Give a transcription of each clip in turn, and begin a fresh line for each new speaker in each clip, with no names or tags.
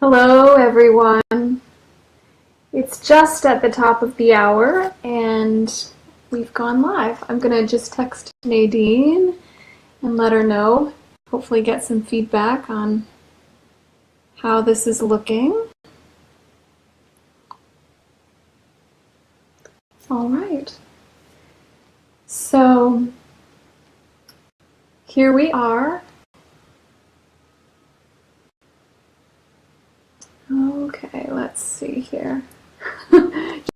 Hello, everyone. It's just at the top of the hour, and we've gone live. I'm going to just text Nadine and let her know, hopefully get some feedback on how this is looking. All right. So here we are. Okay, let's see here.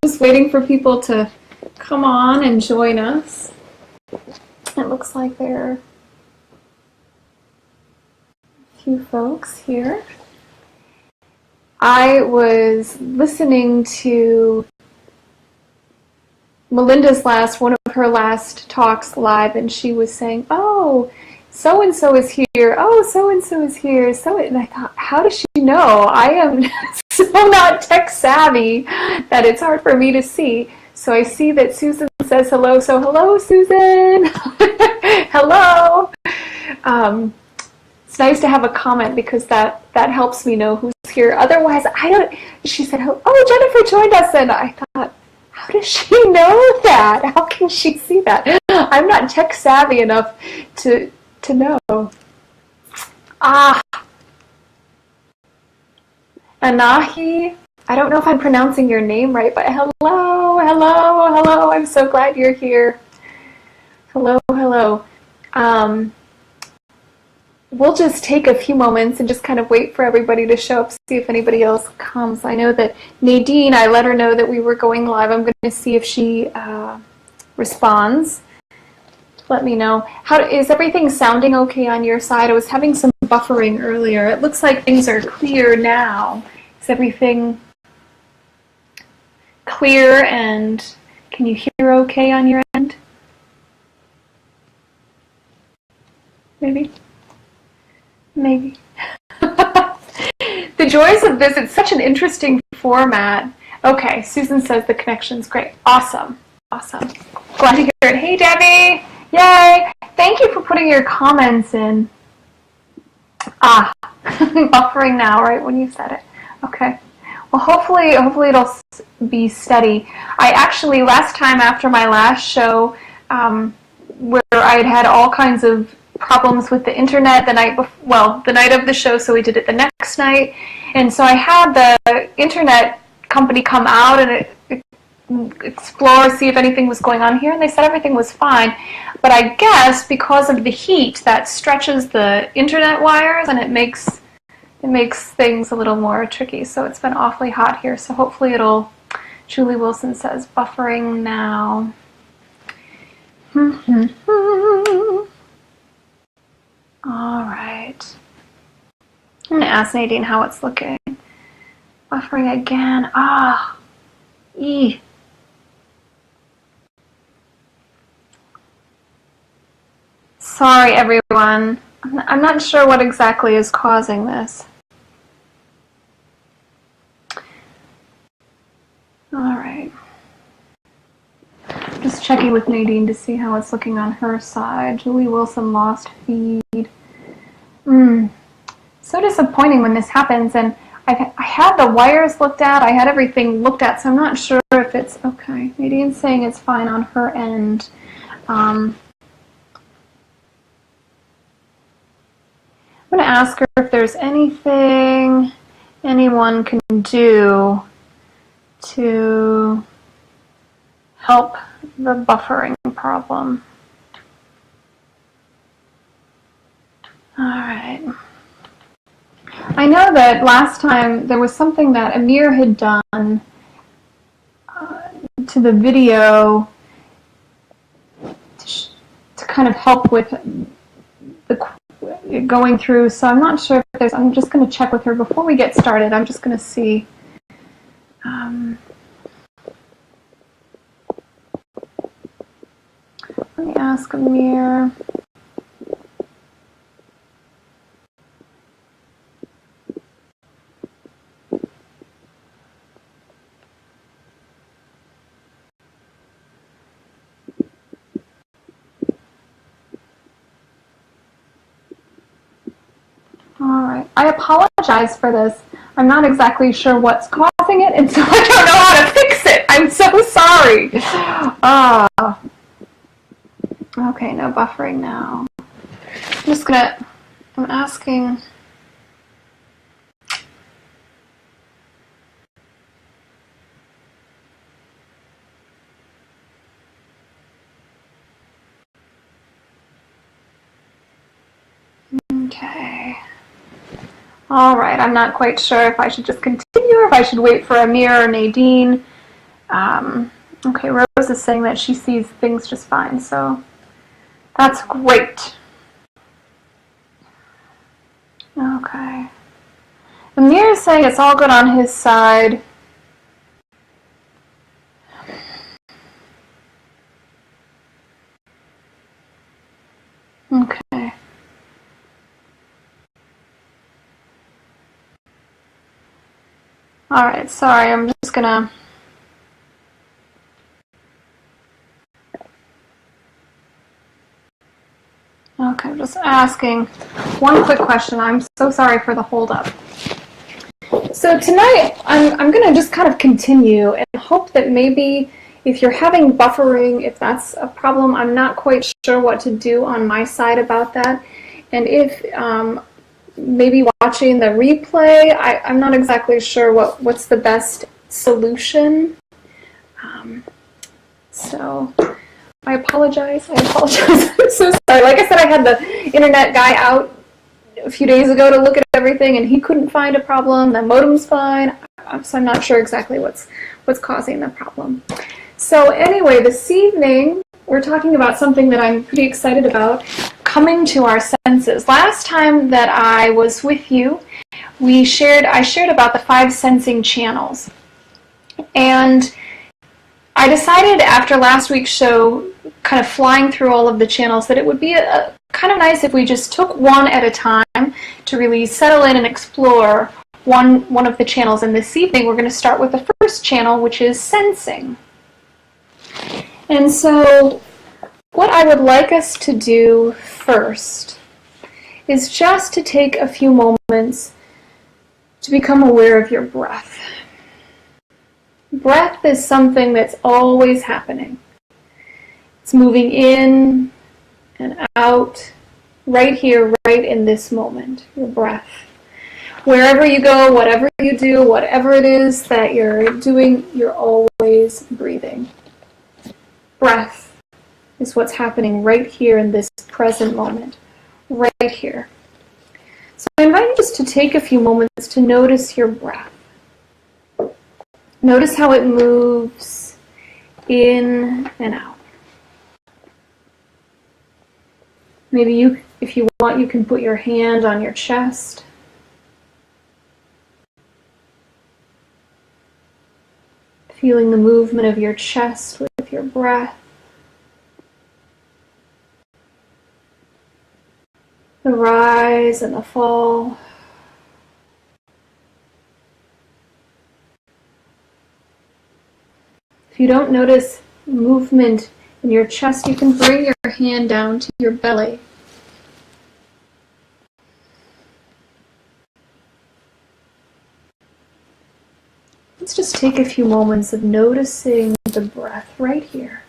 Just waiting for people to come on and join us. It looks like there are a few folks here. I was listening to Melinda's one of her last talks live, and she was saying, "Oh, so-and-so is here. Oh, so-and-so is here." And I thought, how does she know? I am so not tech savvy that it's hard for me to see. So I see that Susan says hello. So hello, Susan. Hello. It's nice to have a comment because that helps me know who's here. Otherwise, I don't. She said, "Oh, Jennifer joined us," and I thought, how does she know that? How can she see that? I'm not tech savvy enough to know. Anahi, I don't know if I'm pronouncing your name right, but hello. I'm so glad you're here. Hello. We'll just take a few moments and just kind of wait for everybody to show up, see if anybody else comes. I know that Nadine, I let her know that we were going live. I'm going to see if she responds. Let me know. Is everything sounding okay on your side? I was having some buffering earlier. It looks like things are clear now. Is everything clear, and can you hear okay on your end? Maybe. The joys of this, it's such an interesting format. Okay, Susan says the connection's great. Awesome. Glad to hear it. Hey, Debbie. Yay. Thank you for putting your comments in. Buffering now, right when you said it. Okay. Well, hopefully it'll be steady. I actually, last time after my last show, where I had all kinds of problems with the internet the night of the show, so we did it the next night. And so I had the internet company come out and explore, see if anything was going on here, and they said everything was fine. But I guess because of the heat, that stretches the internet wires, and it makes things a little more tricky. So it's been awfully hot here, so hopefully it'll, Julie Wilson says, buffering now. All right. I'm going to ask Nadine how it's looking. Buffering again. Sorry, everyone. I'm not sure what exactly is causing this. All right. Just checking with Nadine to see how it's looking on her side. Julie Wilson lost feed. So disappointing when this happens, and I had the wires looked at, I had everything looked at, so I'm not sure if it's okay. Nadine's saying it's fine on her end. I'm going to ask her if there's anything anyone can do to help the buffering problem. All right. I know that last time there was something that Amir had done to the video to kind of help with the going through. So I'm not sure if I'm just going to check with her before we get started. I'm just going to see. Let me ask Amir. All right. I apologize for this. I'm not exactly sure what's causing it, and so I don't know how to fix it. I'm so sorry. Okay, no buffering now. I'm asking. Okay. All right, I'm not quite sure if I should just continue or if I should wait for Amir or Nadine. Okay, Rose is saying that she sees things just fine, so that's great. Okay. Amir is saying it's all good on his side. Okay. All right, sorry, I'm just gonna... Okay, I'm just asking one quick question. I'm so sorry for the hold-up. So tonight, I'm going to just kind of continue and hope that maybe if you're having buffering, if that's a problem, I'm not quite sure what to do on my side about that. And if maybe watching the replay, I'm not exactly sure what's the best solution. So I apologize. I'm so sorry. Like I said, I had the internet guy out a few days ago to look at everything, and he couldn't find a problem. The modem's fine, so I'm not sure exactly what's causing the problem. So anyway, this evening we're talking about something that I'm pretty excited about, coming to our senses. Last time that I was with you, I shared about the 5 sensing channels, and I decided after last week's show, kind of flying through all of the channels, that it would be kind of nice if we just took one at a time to really settle in and explore one of the channels. And this evening we're going to start with the first channel, which is sensing. And so what I would like us to do first is just to take a few moments to become aware of your breath. Breath is something that's always happening. It's moving in and out, right here, right in this moment, your breath. Wherever you go, whatever you do, whatever it is that you're doing, you're always breathing. Breath is what's happening right here in this present moment, right here. So I invite you just to take a few moments to notice your breath. Notice how it moves in and out. Maybe if you want, you can put your hand on your chest. Feeling the movement of your chest with your breath. The rise and the fall. If you don't notice movement in your chest, you can bring your hand down to your belly. Let's just take a few moments of noticing the breath right here.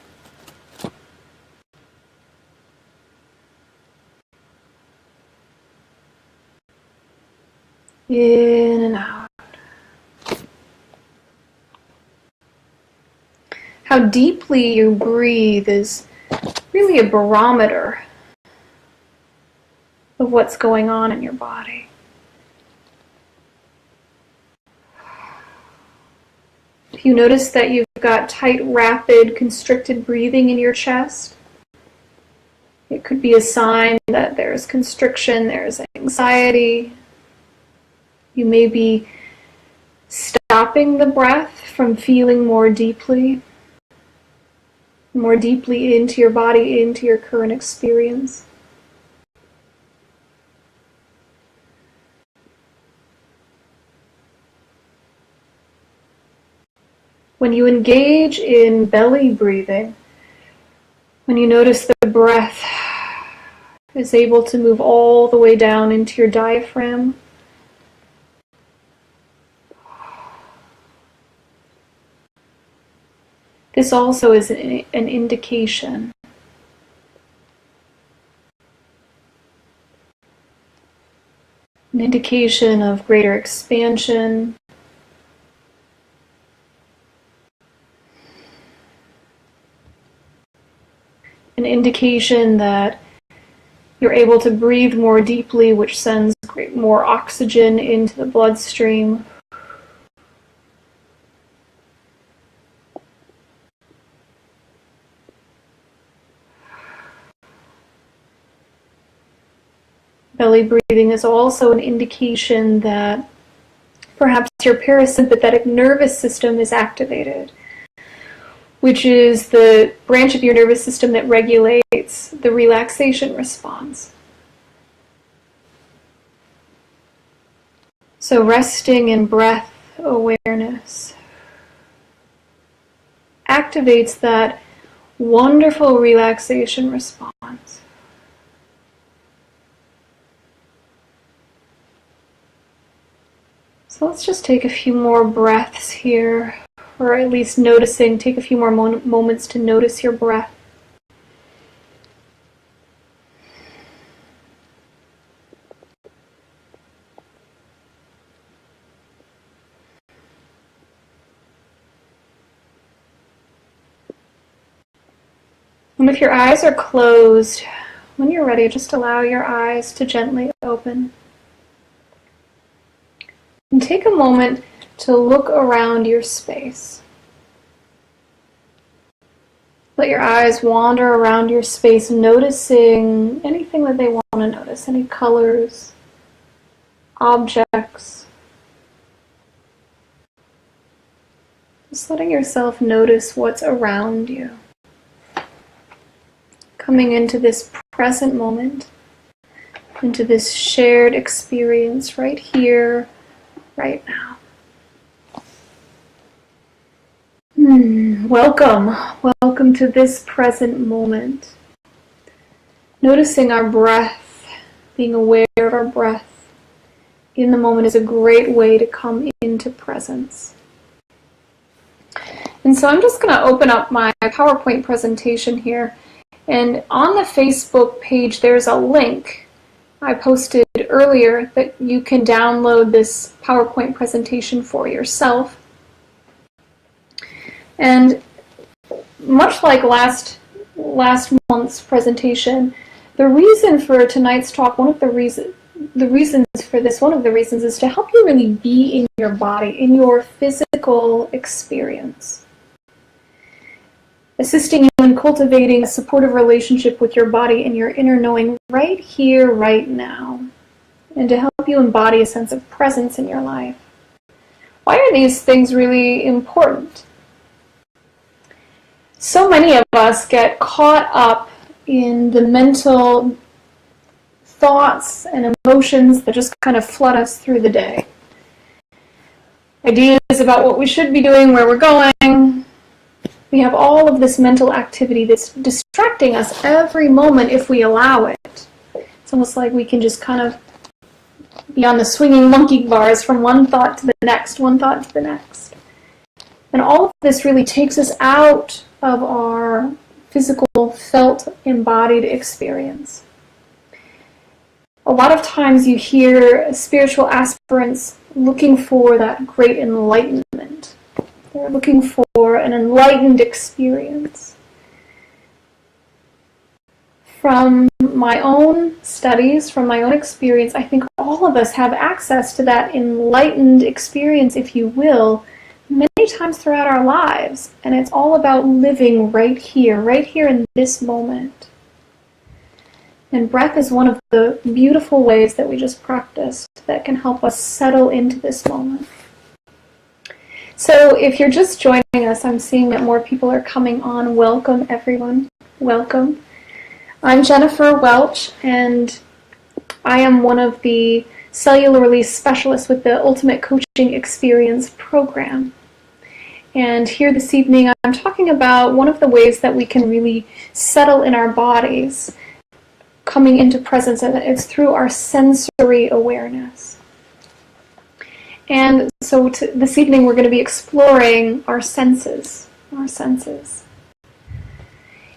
In and out. How deeply you breathe is really a barometer of what's going on in your body. If you notice that you've got tight, rapid, constricted breathing in your chest, it could be a sign that there's constriction, there's anxiety. You may be stopping the breath from feeling more deeply into your body, into your current experience. When you engage in belly breathing, when you notice the breath is able to move all the way down into your diaphragm, This also is an indication. An indication of greater expansion. An indication that you're able to breathe more deeply, which sends more oxygen into the bloodstream. Belly breathing is also an indication that perhaps your parasympathetic nervous system is activated, which is the branch of your nervous system that regulates the relaxation response. So resting in breath awareness activates that wonderful relaxation response. So let's just take a few more breaths here, or at least take a few more moments to notice your breath. And if your eyes are closed, when you're ready, just allow your eyes to gently open. And take a moment to look around your space. Let your eyes wander around your space, noticing anything that they want to notice, any colors, objects. Just letting yourself notice what's around you. Coming into this present moment, into this shared experience right here, right now. Welcome to this present moment. Noticing our breath, being aware of our breath in the moment is a great way to come into presence. And so I'm just going to open up my PowerPoint presentation here. And on the Facebook page, there's a link I posted earlier that you can download this PowerPoint presentation for yourself. And much like last month's presentation, the reason for tonight's talk, one of the reasons is to help you really be in your body, in your physical experience. Assisting you in cultivating a supportive relationship with your body and your inner knowing right here, right now, and to help you embody a sense of presence in your life. Why are these things really important? So many of us get caught up in the mental thoughts and emotions that just kind of flood us through the day. Ideas about what we should be doing, where we're going. We have all of this mental activity that's distracting us every moment if we allow it. It's almost like we can just kind of be on the swinging monkey bars from one thought to the next, one thought to the next. And all of this really takes us out of our physical, felt, embodied experience. A lot of times you hear spiritual aspirants looking for that great enlightenment. They're looking for an enlightened experience. From my own studies, from my own experience, I think all of us have access to that enlightened experience, if you will, many times throughout our lives. And it's all about living right here in this moment. And breath is one of the beautiful ways that we just practiced that can help us settle into this moment. So if you're just joining us, I'm seeing that more people are coming on. Welcome, everyone. Welcome. I'm Jennifer Welch, and I am one of the cellular release specialists with the Ultimate Coaching Experience program. And here this evening, I'm talking about one of the ways that we can really settle in our bodies, coming into presence, and it's through our sensory awareness. And so this evening we're going to be exploring our senses, our senses.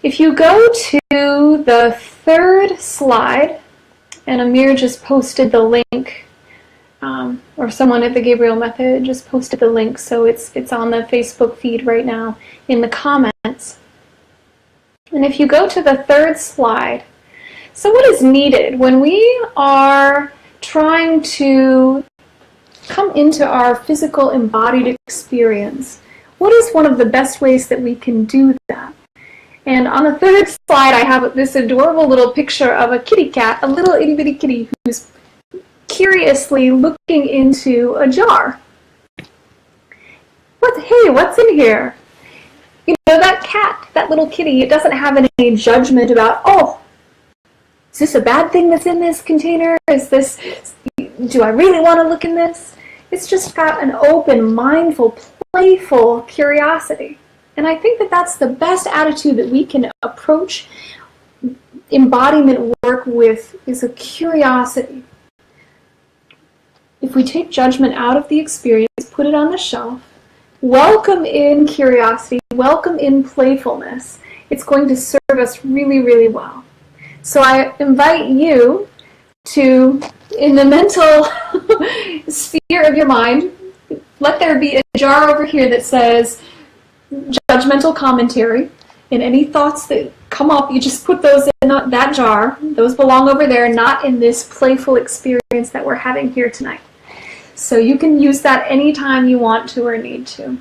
If you go to the third slide, and Amir just posted the link, or someone at the Gabriel Method just posted the link, so it's on the Facebook feed right now in the comments. And if you go to the third slide, so what is needed when we are trying to come into our physical embodied experience? What is one of the best ways that we can do that? And on the third slide, I have this adorable little picture of a kitty cat, a little itty bitty kitty who's curiously looking into a jar. Hey, what's in here? You know, that cat, that little kitty, it doesn't have any judgment about, oh, is this a bad thing that's in this container? Do I really want to look in this? It's just got an open, mindful, playful curiosity. And I think that that's the best attitude that we can approach embodiment work with, is a curiosity. If we take judgment out of the experience, put it on the shelf, welcome in curiosity, welcome in playfulness, it's going to serve us really, really well. So I invite you to, in the mental sphere of your mind, let there be a jar over here that says judgmental commentary, and any thoughts that come up, you just put those in that jar. Those belong over there, not in this playful experience that we're having here tonight. So you can use that anytime you want to or need to.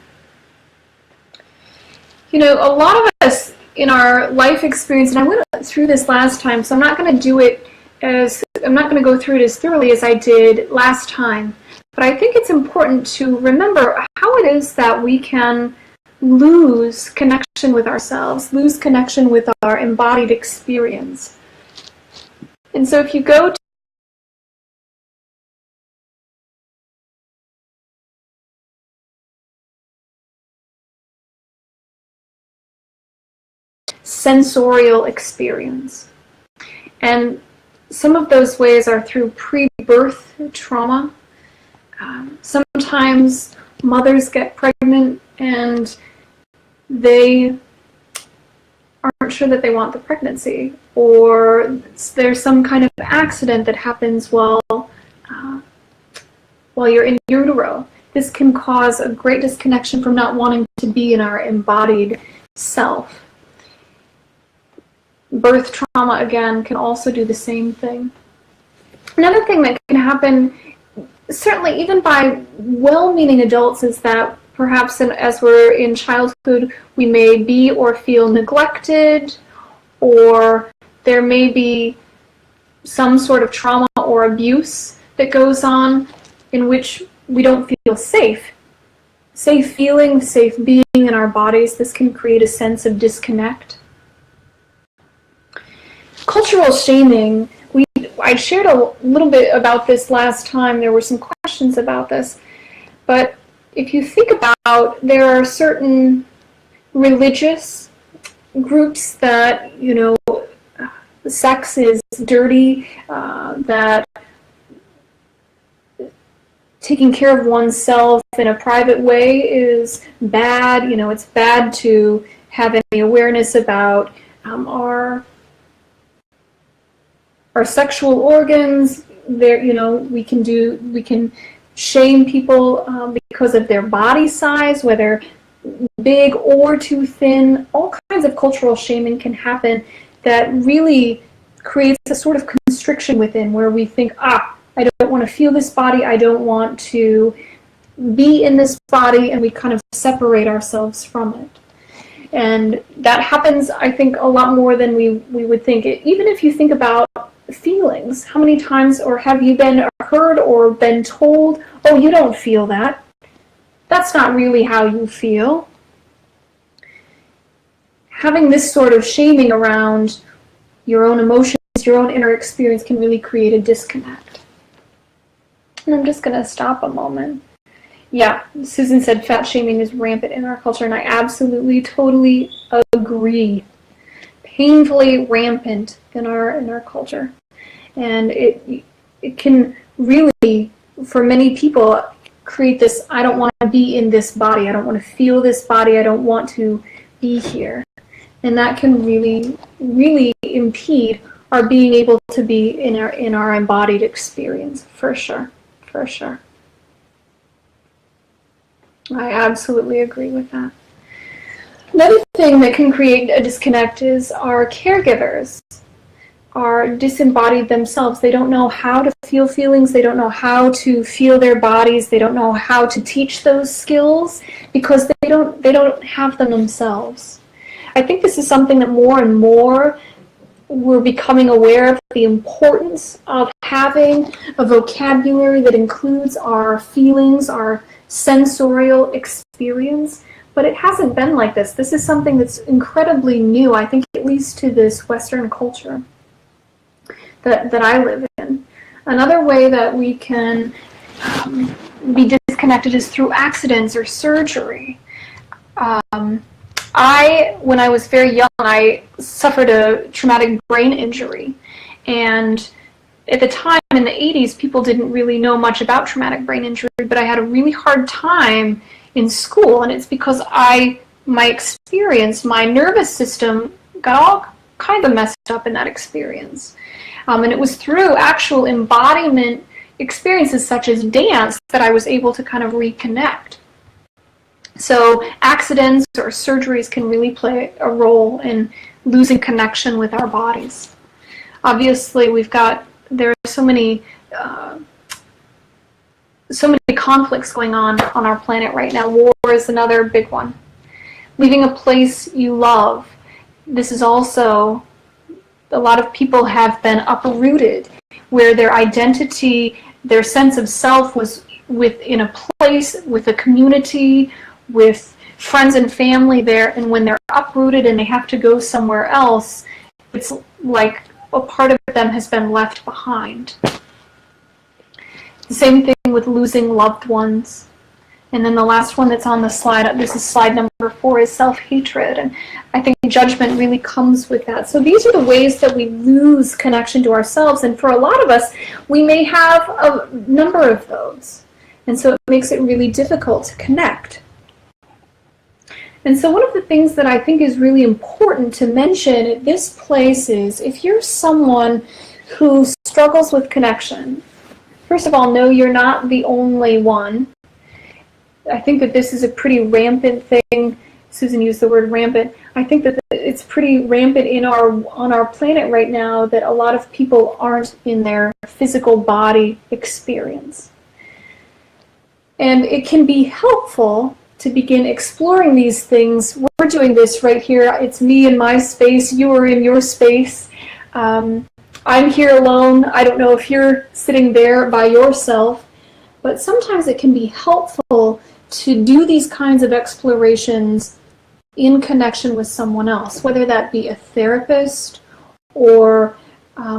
You know, a lot of us in our life experience, and I went through this last time, so I'm not going to go through it as thoroughly as I did last time. But I think it's important to remember how it is that we can lose connection with ourselves, lose connection with our embodied experience. And so if you go to sensorial experience, and some of those ways are through pre-birth trauma. Sometimes mothers get pregnant and they aren't sure that they want the pregnancy, or there's some kind of accident that happens while you're in utero. This can cause a great disconnection from not wanting to be in our embodied self. Birth trauma, again, can also do the same thing. Another thing that can happen, certainly even by well-meaning adults, is that perhaps as we're in childhood, we may be or feel neglected, or there may be some sort of trauma or abuse that goes on in which we don't feel safe. Safe feeling, safe being in our bodies. This can create a sense of disconnect. Cultural shaming, I shared a little bit about this last time. There were some questions about this. But if you think about, there are certain religious groups that, you know, sex is dirty, that taking care of oneself in a private way is bad. You know, it's bad to have any awareness about our sexual organs. There, you know, we can shame people because of their body size, whether big or too thin. All kinds of cultural shaming can happen that really creates a sort of constriction within, where we think, I don't want to feel this body, I don't want to be in this body, and we kind of separate ourselves from it. And that happens, I think, a lot more than we would think. Even if you think about feelings, how many times, or have you been heard or been told, oh, you don't feel that. That's not really how you feel. Having this sort of shaming around your own emotions, your own inner experience, can really create a disconnect. And I'm just going to stop a moment. Yeah, Susan said fat shaming is rampant in our culture, and I absolutely, totally agree. Painfully rampant in our culture. And it can really, for many people, create this, I don't want to be in this body, I don't want to feel this body, I don't want to be here. And that can really, really impede our being able to be in our embodied experience, for sure, for sure. I absolutely agree with that. Another thing that can create a disconnect is our caregivers are disembodied themselves. They don't know how to feel feelings, they don't know how to feel their bodies, they don't know how to teach those skills because they don't have them themselves. I think this is something that more and more we're becoming aware of, the importance of having a vocabulary that includes our feelings, our sensorial experience, but it hasn't been like this. This is something that's incredibly new, I think, at least to this Western culture that I live in. Another way that we can be disconnected is through accidents or surgery. When I was very young, I suffered a traumatic brain injury, and at the time in the 80s, people didn't really know much about traumatic brain injury, but I had a really hard time in school, and it's because my experience, my nervous system got all kind of messed up in that experience. And it was through actual embodiment experiences such as dance that I was able to kind of reconnect. So accidents or surgeries can really play a role in losing connection with our bodies. Obviously, there are so many conflicts going on our planet right now. War is another big one. Leaving a place you love. This is also, a lot of people have been uprooted, where their identity, their sense of self was within a place, with a community, with friends and family there, and when they're uprooted and they have to go somewhere else, it's like a part of them has been left behind. The same thing with losing loved ones. And then the last one that's on the slide, this is slide number 4, is self-hatred. And I think judgment really comes with that. So these are the ways that we lose connection to ourselves. And for a lot of us, we may have a number of those. And so it makes it really difficult to connect. And so one of the things that I think is really important to mention at this place is, if you're someone who struggles with connection, first of all, know you're not the only one. I think that this is a pretty rampant thing. Susan used the word rampant. I think that it's pretty rampant on our planet right now that a lot of people aren't in their physical body experience. And it can be helpful to begin exploring these things. We're doing this right here. It's me in my space. You are in your space. I'm here alone. I don't know if you're sitting there by yourself, but sometimes it can be helpful to do these kinds of explorations in connection with someone else, whether that be a therapist or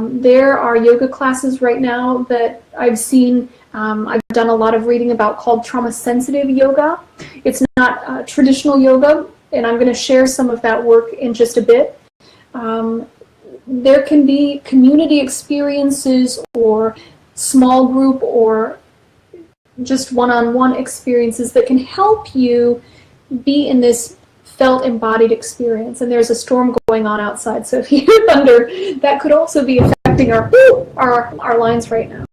there are yoga classes right now that I've seen. I've done a lot of reading about, called trauma-sensitive yoga. It's not traditional yoga, and I'm going to share some of that work in just a bit. There can be community experiences or small group or just one-on-one experiences that can help you be in this felt embodied experience. And there's a storm going on outside, so if you hear thunder, that could also be affecting our lines right now.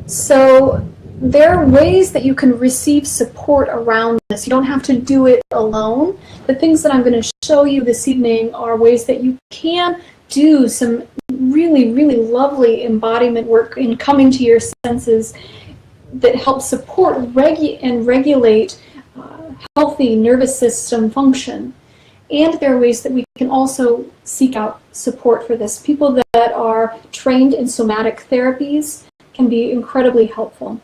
So there are ways that you can receive support around this. You don't have to do it alone. The things that I'm going to show you this evening are ways that you can do some really, really lovely embodiment work in coming to your senses that help support and regulate healthy nervous system function. And there are ways that we can also seek out support for this. People that are trained in somatic therapies can be incredibly helpful.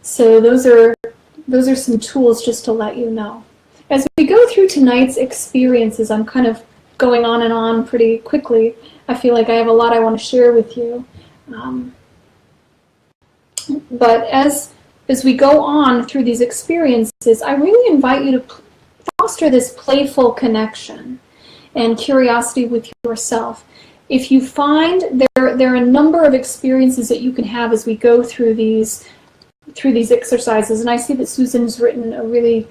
So those are some tools just to let you know. As we go through tonight's experiences, I'm kind of going on and on pretty quickly. I feel like I have a lot I want to share with you. But as we go on through these experiences, I really invite you to foster this playful connection and curiosity with yourself.
if you find there are a number of experiences that you can have as we go through these exercises, and I see that Susan's written a really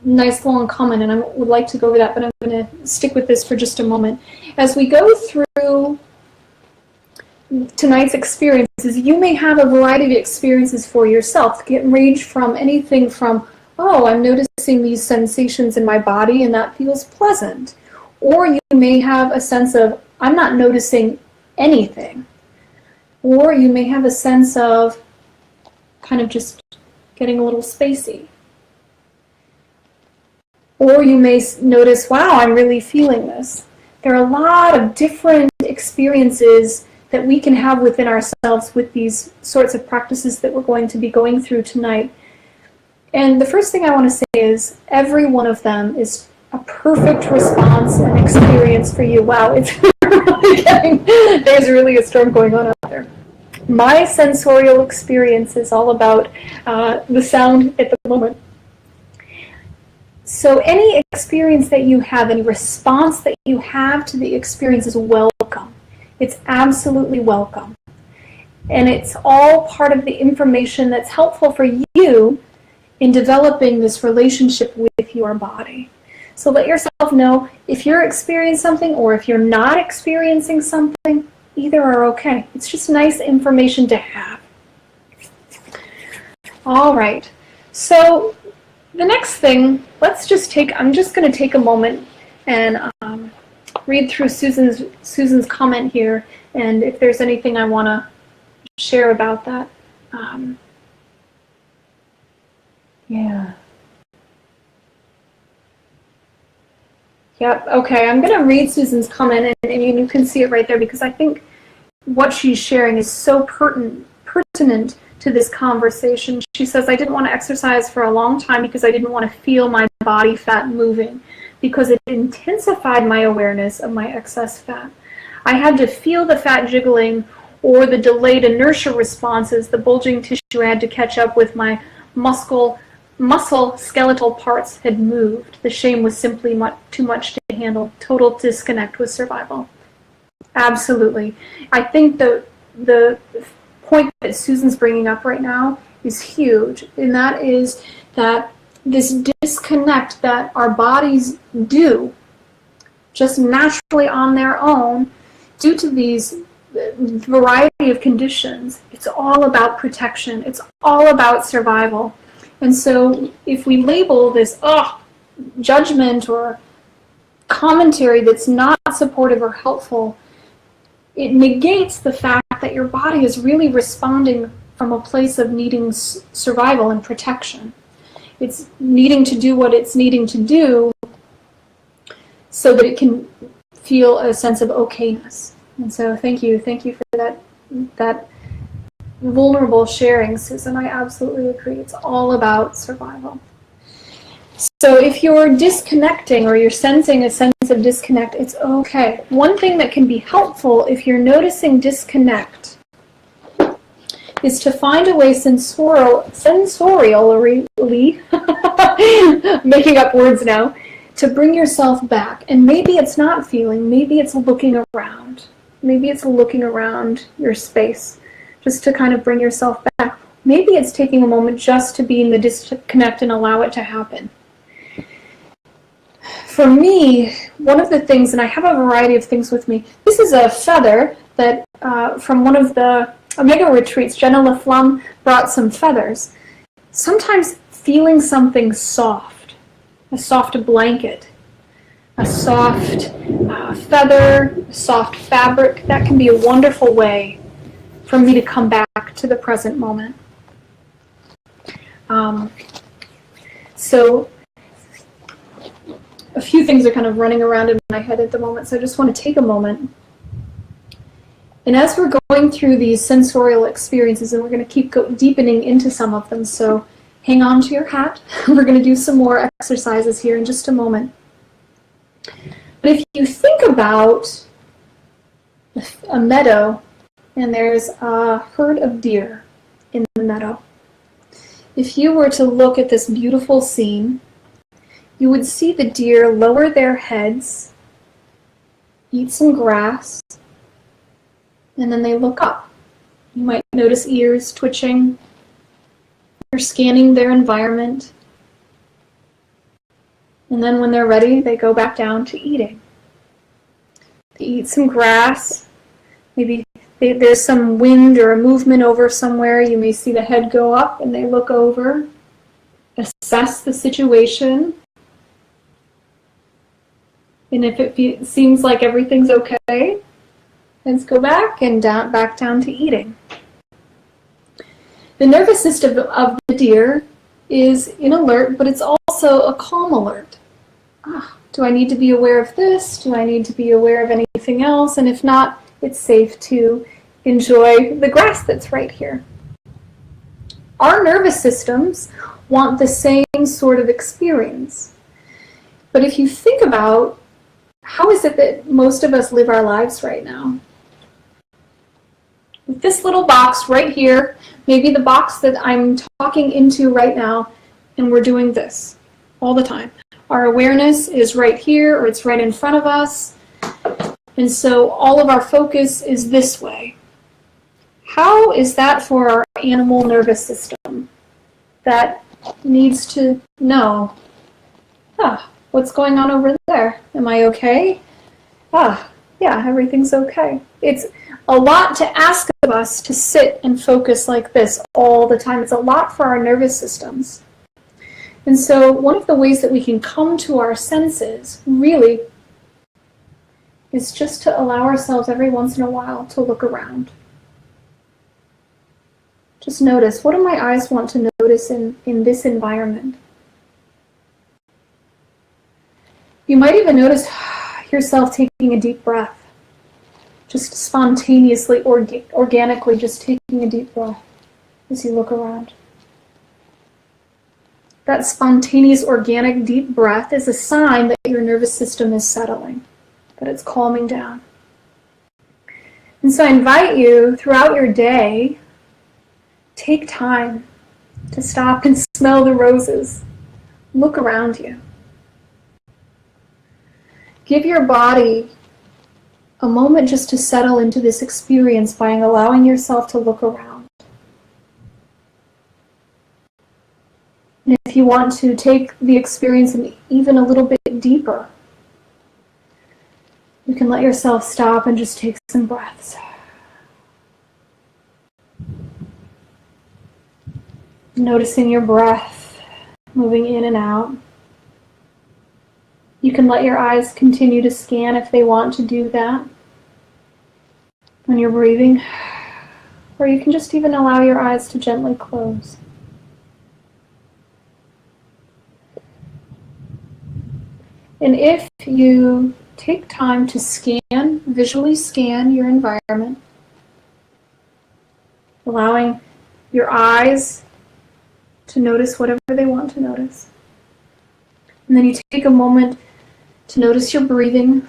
nice long comment, and I would like to go over that, but I'm going to stick with this for just a moment. As we go through tonight's experiences, you may have a variety of experiences for yourself. It can range from anything from, oh, I'm noticing these sensations in my body and that feels pleasant. Or you may have a sense of, I'm not noticing anything. Or you may have a sense of kind of just getting a little spacey. Or you may notice, wow, I'm really feeling this. There are a lot of different experiences that we can have within ourselves with these sorts of practices that we're going to be going through tonight. And the first thing I want to say is every one of them is a perfect response and experience for you. Wow, it's really there's really a storm going on out there. My sensorial experience is all about the sound at the moment. So any experience that you have, any response that you have to the experience is welcome. It's absolutely welcome. And it's all part of the information that's helpful for you in developing this relationship with your body. So let yourself know if you're experiencing something or if you're not experiencing something, either are okay. It's just nice information to have. All right. So the next thing, I'm just going to take a moment and read through Susan's comment here, and if there's anything I want to share about that. Yeah. Yep, okay, I'm going to read Susan's comment, and you can see it right there, because I think what she's sharing is so pertinent to this conversation. She says, I didn't want to exercise for a long time because I didn't want to feel my body fat moving, because it intensified my awareness of my excess fat. I had to feel the fat jiggling or the delayed inertia responses, the bulging tissue had to catch up with my muscle skeletal parts had moved. The shame was simply too much to handle. Total disconnect with survival. Absolutely. I think the point that Susan's bringing up right now is huge, and that is that this disconnect that our bodies do just naturally on their own due to these variety of conditions. It's all about protection. It's all about survival. And so if we label this judgment or commentary that's not supportive or helpful, it negates the fact that your body is really responding from a place of needing survival and protection. It's needing to do what it's needing to do so that it can feel a sense of okayness. And so thank you for that vulnerable sharing, Susan. I absolutely agree. It's all about survival. So if you're disconnecting or you're sensing a sense of disconnect, it's okay. One thing that can be helpful if you're noticing disconnect is to find a way sensorially, making up words now, to bring yourself back. And maybe it's not feeling, maybe it's looking around. Maybe it's looking around your space, just to kind of bring yourself back. Maybe it's taking a moment just to be in the disconnect and allow it to happen. For me, one of the things, and I have a variety of things with me, this is a feather that from one of the Omega retreats, Jenna LaFlamme brought some feathers. Sometimes feeling something soft, a soft blanket, a soft feather, a soft fabric, that can be a wonderful way for me to come back to the present moment. So a few things are kind of running around in my head at the moment, so I just want to take a moment. And as we're going through these sensorial experiences, and we're going to keep deepening into some of them, so hang on to your hat. We're going to do some more exercises here in just a moment. But if you think about a meadow, and there's a herd of deer in the meadow, if you were to look at this beautiful scene, you would see the deer lower their heads, eat some grass, and then they look up. You might notice ears twitching. They're scanning their environment. And then when they're ready, they go back down to eating. They eat some grass. Maybe there's some wind or a movement over somewhere. You may see the head go up and they look over, assess the situation. And if it seems like everything's okay, heads go back and back down to eating. The nervous system of the deer is in alert, but it's also a calm alert. Do I need to be aware of this? Do I need to be aware of anything else? And if not, it's safe to enjoy the grass that's right here. Our nervous systems want the same sort of experience. But if you think about how is it that most of us live our lives right now? With this little box right here, maybe the box that I'm talking into right now, and we're doing this all the time. Our awareness is right here, or it's right in front of us, and so all of our focus is this way. How is that for our animal nervous system that needs to know, what's going on over there? Am I okay? Yeah, everything's okay. It's a lot to ask of us to sit and focus like this all the time. It's a lot for our nervous systems. And so one of the ways that we can come to our senses, really, is just to allow ourselves every once in a while to look around. Just notice, what do my eyes want to notice in this environment? You might even notice yourself taking a deep breath. Just spontaneously, organically, just taking a deep breath as you look around. That spontaneous, organic, deep breath is a sign that your nervous system is settling, that it's calming down. And so I invite you, throughout your day, take time to stop and smell the roses. Look around you. Give your body a moment just to settle into this experience by allowing yourself to look around. And if you want to take the experience even a little bit deeper, you can let yourself stop and just take some breaths. Noticing your breath moving in and out. You can let your eyes continue to scan if they want to do that when you're breathing, or you can just even allow your eyes to gently close. And if you take time to visually scan your environment, allowing your eyes to notice whatever they want to notice. And then you take a moment to notice your breathing.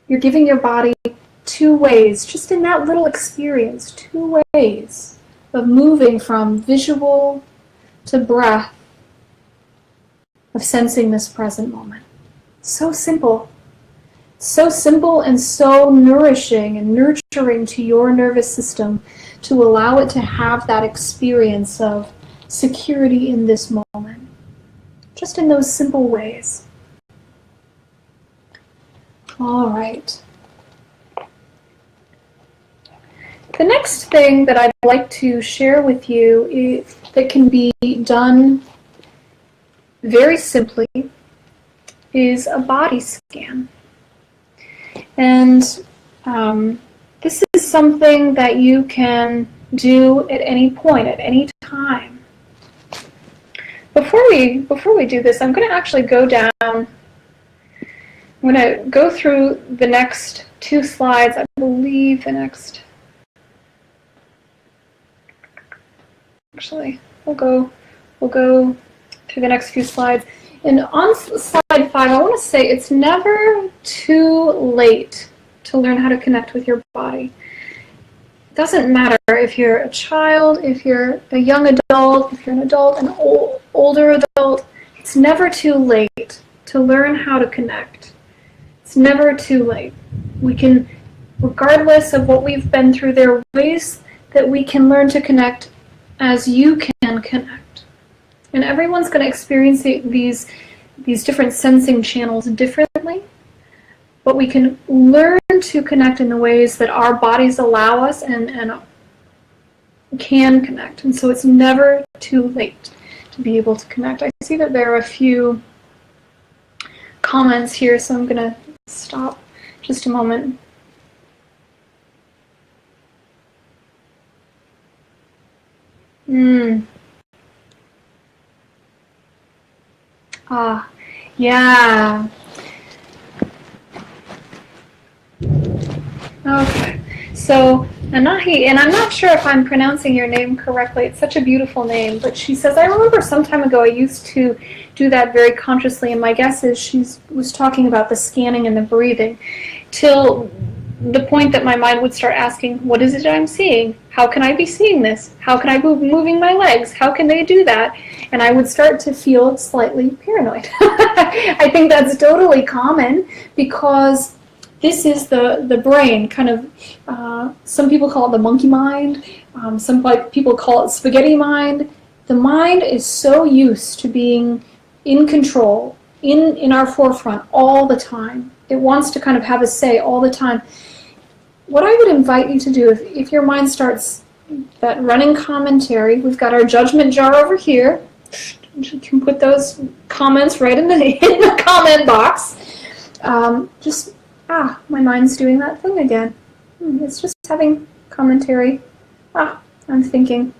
You're giving your body 2 ways, just in that little experience, 2 ways of moving from visual to breath, of sensing this present moment. So simple. So simple and so nourishing and nurturing to your nervous system to allow it to have that experience of security in this moment. Just in those simple ways. All right. The next thing that I'd like to share with you that can be done very simply is a body scan. And this is something that you can do at any point, at any time. Before we do this, I'm going to actually go down. I'm going to go through the next 2 slides. I believe the next. Actually, we'll go through the next few slides. And on slide 5, I want to say it's never too late to learn how to connect with your body. It doesn't matter if you're a child, if you're a young adult, if you're an adult, an older adult. It's never too late to learn how to connect. It's never too late. We can, regardless of what we've been through, there are ways that we can learn to connect as you can connect. And everyone's going to experience these different sensing channels differently, but we can learn to connect in the ways that our bodies allow us and can connect. And so it's never too late to be able to connect. I see that there are a few comments here, so I'm going to stop just a moment. Yeah. Okay. So Anahi, and I'm not sure if I'm pronouncing your name correctly. It's such a beautiful name, but she says, I remember some time ago I used to do that very consciously, and my guess is she was talking about the scanning and the breathing, till the point that my mind would start asking, what is it I'm seeing? How can I be seeing this? How can I be moving my legs? How can they do that? And I would start to feel slightly paranoid. I think that's totally common because this is the brain, kind of, some people call it the monkey mind, some people call it spaghetti mind. The mind is so used to being in control, in our forefront all the time. It wants to kind of have a say all the time. What I would invite you to do, if your mind starts that running commentary, we've got our judgment jar over here. You can put those comments right in the comment box. My mind's doing that thing again. It's just having commentary. I'm thinking.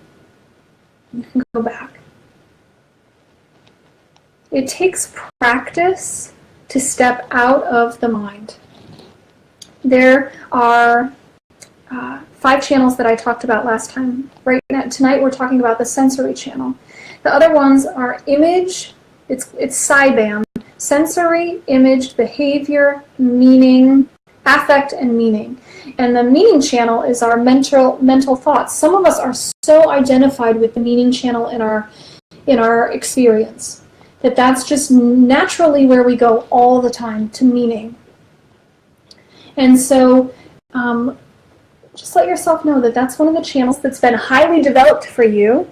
You can go back. It takes practice to step out of the mind. There are 5 channels that I talked about last time. Right now, tonight we're talking about the sensory channel. The other ones are image, it's sideband, sensory, image, behavior, meaning, affect, and meaning. And the meaning channel is our mental thoughts. Some of us are so identified with the meaning channel in our experience that that's just naturally where we go all the time, to meaning. And so just let yourself know that that's one of the channels that's been highly developed for you,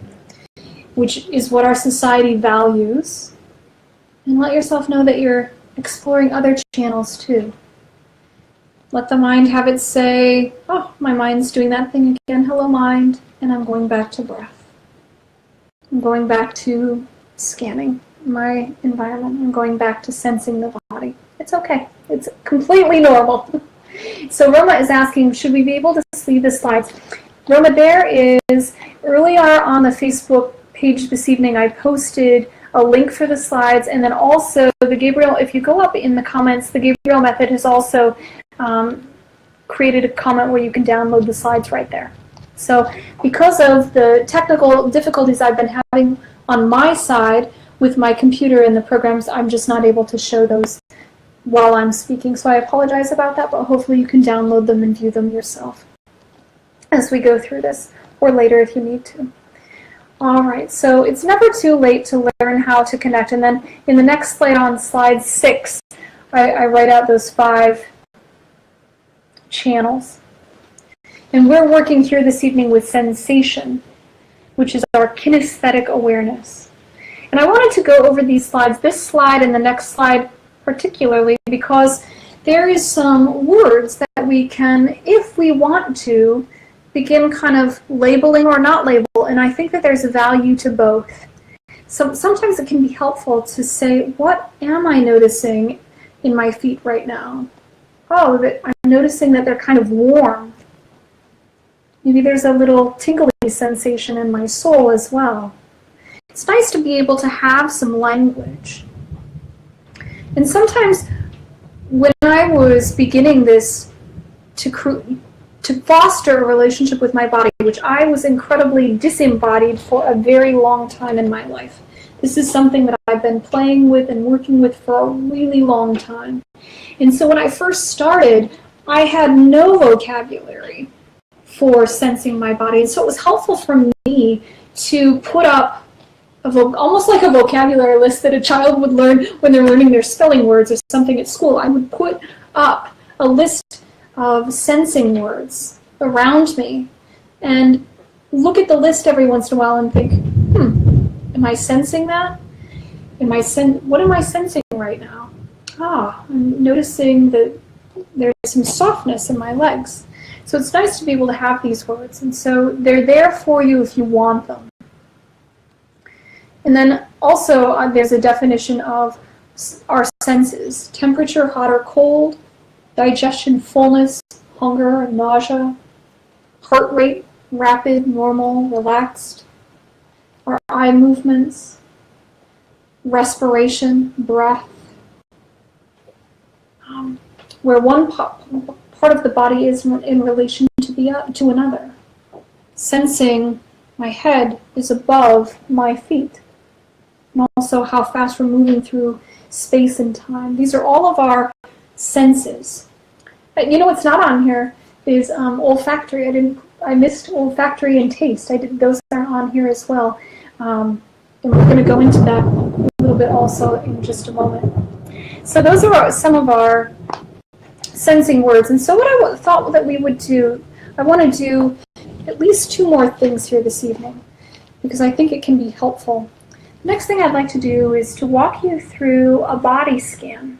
which is what our society values. And let yourself know that you're exploring other channels too. Let the mind have it say, oh, my mind's doing that thing again. Hello, mind. And I'm going back to breath. I'm going back to scanning my environment. I'm going back to sensing the body. It's okay. It's completely normal. So Roma is asking, should we be able to see the slides? Roma, there is, earlier on the Facebook page this evening, I posted a link for the slides, and then also the Gabriel, if you go up in the comments, the Gabriel Method has also created a comment where you can download the slides right there. So because of the technical difficulties I've been having on my side with my computer and the programs, I'm just not able to show those while I'm speaking. So I apologize about that, but hopefully you can download them and view them yourself as we go through this, or later if you need to. All right, so it's never too late to learn how to connect. And then in the next slide, on slide 6, I write out those 5 channels. And we're working here this evening with sensation, which is our kinesthetic awareness. And I wanted to go over these slides, this slide and the next slide particularly, because there is some words that we can, if we want to, begin kind of labeling or not label, and I think that there's a value to both. So sometimes it can be helpful to say, what am I noticing in my feet right now? Oh, that I'm noticing that they're kind of warm. Maybe there's a little tingly sensation in my soul as well. It's nice to be able to have some language. And sometimes when I was beginning this to foster a relationship with my body, which I was incredibly disembodied for a very long time in my life. This is something that I've been playing with and working with for a really long time. And so when I first started, I had no vocabulary for sensing my body. And so it was helpful for me to put up almost like a vocabulary list that a child would learn when they're learning their spelling words or something at school. I would put up a list of sensing words around me and look at the list every once in a while and think, am I sensing that? What am I sensing right now? I'm noticing that there's some softness in my legs. So it's nice to be able to have these words. And so they're there for you if you want them. And then also there's a definition of our senses: temperature, hot or cold, digestion, fullness, hunger, nausea, heart rate, rapid, normal, relaxed, our eye movements, respiration, breath, where one part of the body is in relation to another. Sensing my head is above my feet. And also how fast we're moving through space and time. These are all of our senses. You know what's not on here is olfactory. I missed olfactory and taste. Those aren't on here as well. And we're going to go into that a little bit also in just a moment. So those are some of our sensing words. And so what I thought that we would do, I want to do at least 2 more things here this evening, because I think it can be helpful. The next thing I'd like to do is to walk you through a body scan.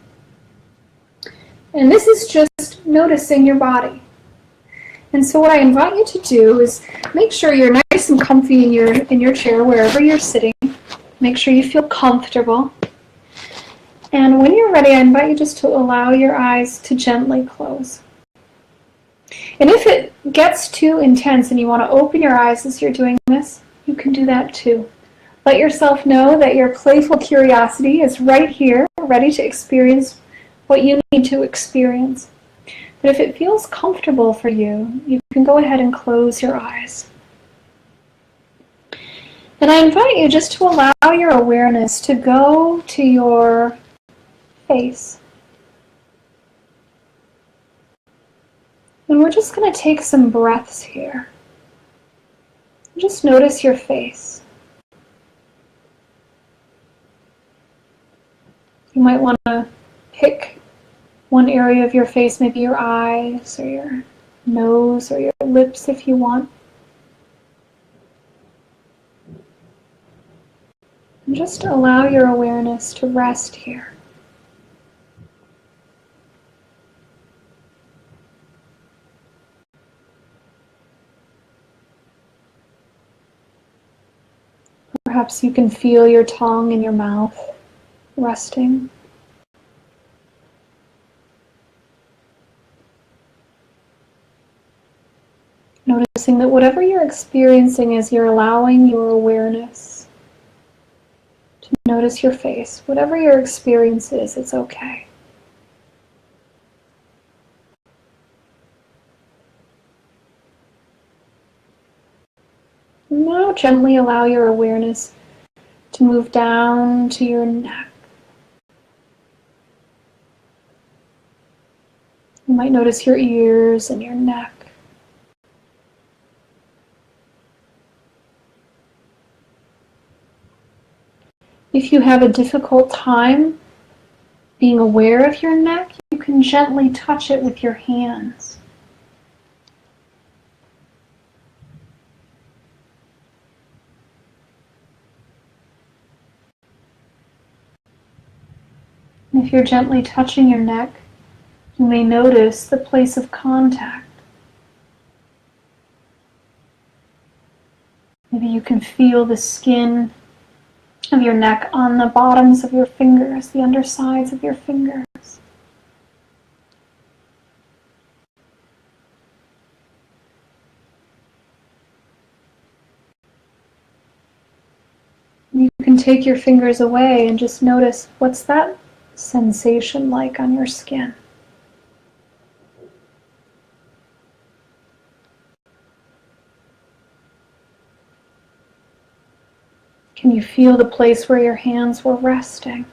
And this is just noticing your body. And so what I invite you to do is make sure you're nice and comfy in your chair wherever you're sitting. Make sure you feel comfortable. And when you're ready, I invite you just to allow your eyes to gently close. And if it gets too intense and you want to open your eyes as you're doing this, you can do that too. Let yourself know that your playful curiosity is right here, ready to experience what you need to experience. But if it feels comfortable for you, you can go ahead and close your eyes. And I invite you just to allow your awareness to go to your face. And we're just going to take some breaths here. Just notice your face. You might want to pick one area of your face, maybe your eyes or your nose or your lips if you want. And just allow your awareness to rest here. Perhaps you can feel your tongue in your mouth resting. Noticing that whatever you're experiencing as you're allowing your awareness to notice your face, whatever your experience is, it's okay. Now gently allow your awareness to move down to your neck. You might notice your ears and your neck. If you have a difficult time being aware of your neck, you can gently touch it with your hands. And if you're gently touching your neck, you may notice the place of contact. Maybe you can feel the skin of your neck on the bottoms of your fingers, the undersides of your fingers. You can take your fingers away and just notice, what's that sensation like on your skin? Can you feel the place where your hands were resting?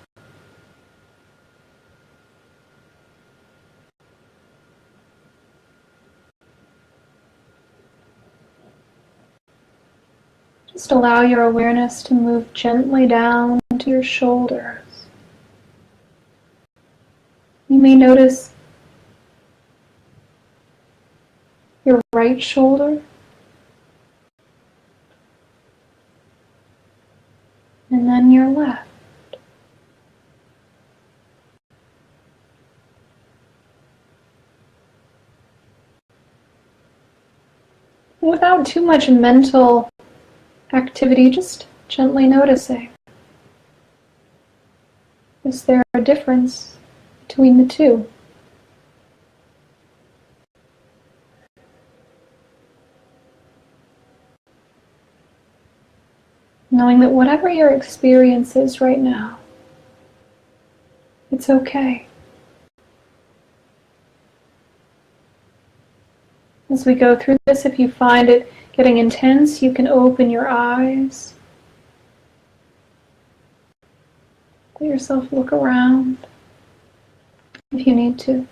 Just allow your awareness to move gently down to your shoulders. You may notice your right shoulder, and then your left. Without too much mental activity, just gently noticing. Is there a difference between the two? Knowing that whatever your experience is right now, it's okay. As we go through this, if you find it getting intense, you can open your eyes. Let yourself look around if you need to.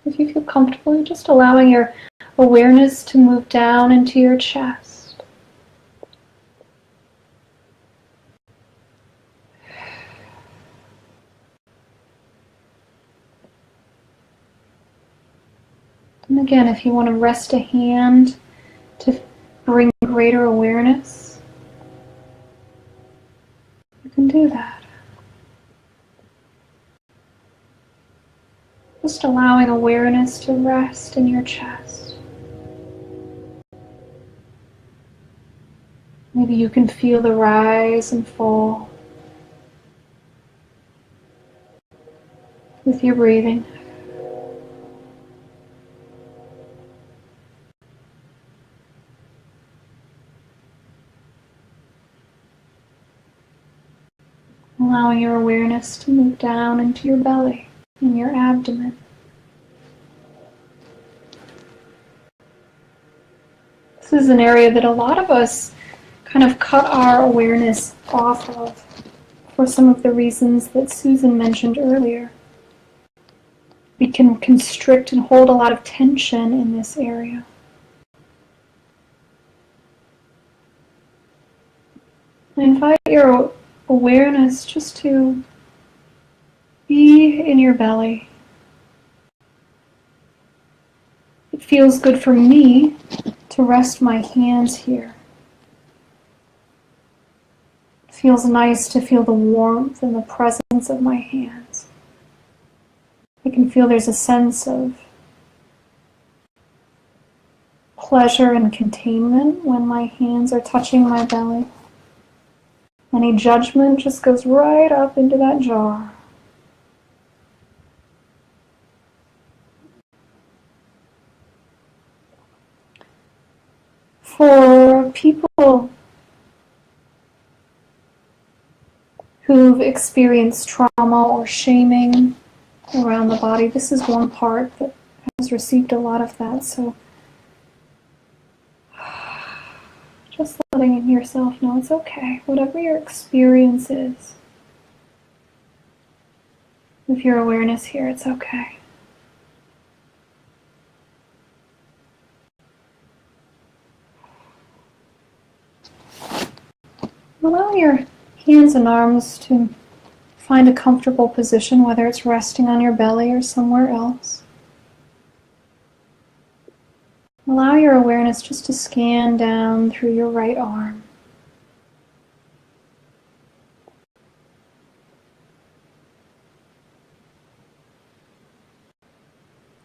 If you feel comfortable, you're just allowing your awareness to move down into your chest. And again, if you want to rest a hand to bring greater awareness, you can do that. Just allowing awareness to rest in your chest. Maybe you can feel the rise and fall with your breathing. Allowing your awareness to move down into your belly and your abdomen. This is an area that a lot of us kind of cut our awareness off of for some of the reasons that Susan mentioned earlier. We can constrict and hold a lot of tension in this area. I invite your awareness just to be in your belly. It feels good for me to rest my hands here. It feels nice to feel the warmth and the presence of my hands. I can feel there's a sense of pleasure and containment when my hands are touching my belly. Any judgment just goes right up into that jar. For people who've experienced trauma or shaming around the body, this is one part that has received a lot of that. So just letting yourself know it's okay. Whatever your experience is, with your awareness here, it's okay. Allow your hands and arms to find a comfortable position, whether it's resting on your belly or somewhere else. Allow your awareness just to scan down through your right arm.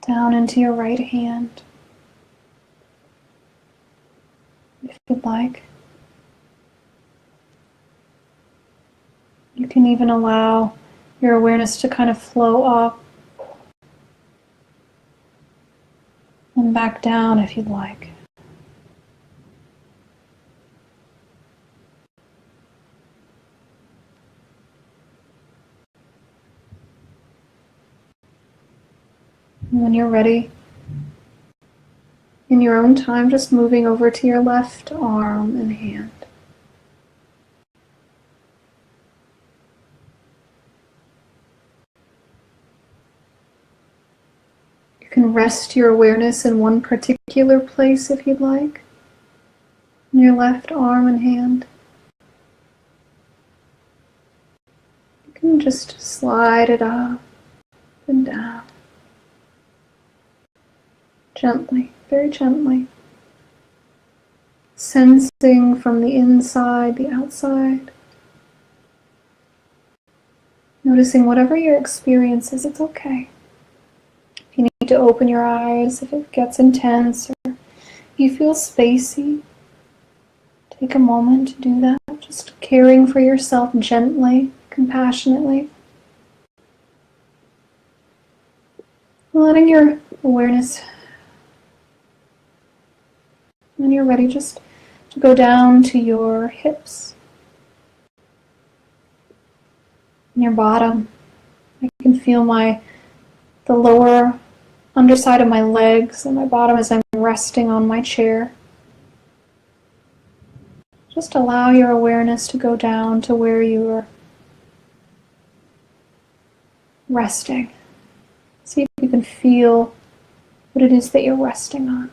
Down into your right hand, if you'd like. You can even allow your awareness to kind of flow up and back down if you'd like. And when you're ready, in your own time, just moving over to your left arm and hand. You can rest your awareness in one particular place if you'd like, in your left arm and hand. You can just slide it up and down, gently. very gently. Sensing from the inside, the outside. Noticing whatever your experience is, it's okay. If you need to open your eyes, if it gets intense, or if you feel spacey, take a moment to do that. Just caring for yourself gently, compassionately. Letting your awareness, when you're ready, just to go down to your hips and your bottom. I can feel the lower underside of my legs and my bottom as I'm resting on my chair. Just allow your awareness to go down to where you are resting. See if you can feel what it is that you're resting on.